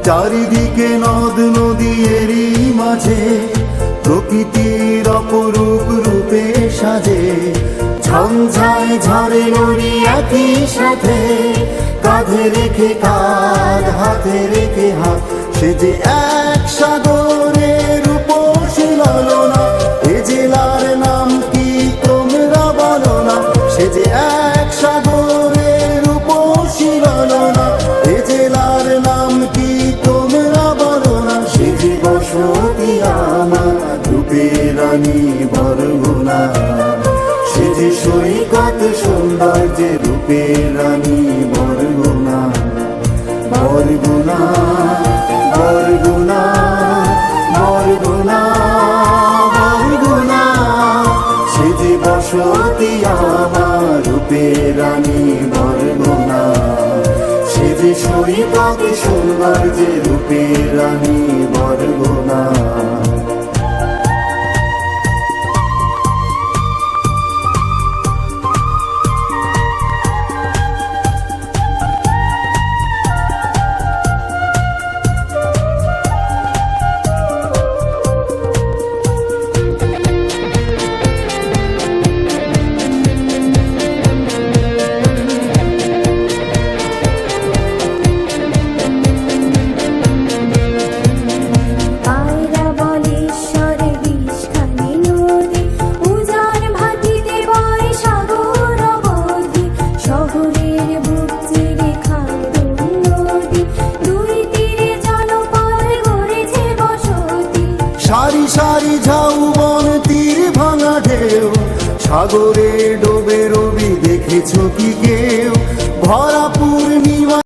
চারিদিকে নদ নদী এরই মাঝে প্রকৃতির অপরূপ রূপে সাজে। ঝঞ্ঝায় ঝড়ে নড়ি একই সাথে, কাঁধে রেখে কাঁধ হাতে রেখে হাত, সে যে এক সাগরের রূপসী ললনা। এ জেলার নাম কি তোমরা বলো না, সে যে এক সাগরের রূপসী ললনা। এ জেলার নাম কি তোমরা বলো না, সে যে বসতি আমার রূপের রানী বরগুনা। সে যে সৈকত সৌন্দর্যে রূপের রানী বরগুনা। বরগুনা বরগুনা বরগুনা বরগুনা, সে যে বসতি আমার রূপের রানী বরগুনা। সে যে সৈকত সৌন্দর্যে রূপের রানী বরগুনা। সারি সারি ঝাউবন তীর ভাঙা ঢেউ, সাগরে ডোবে রবি দেখেছো কি কেউ? ভরা পূর্ণিমা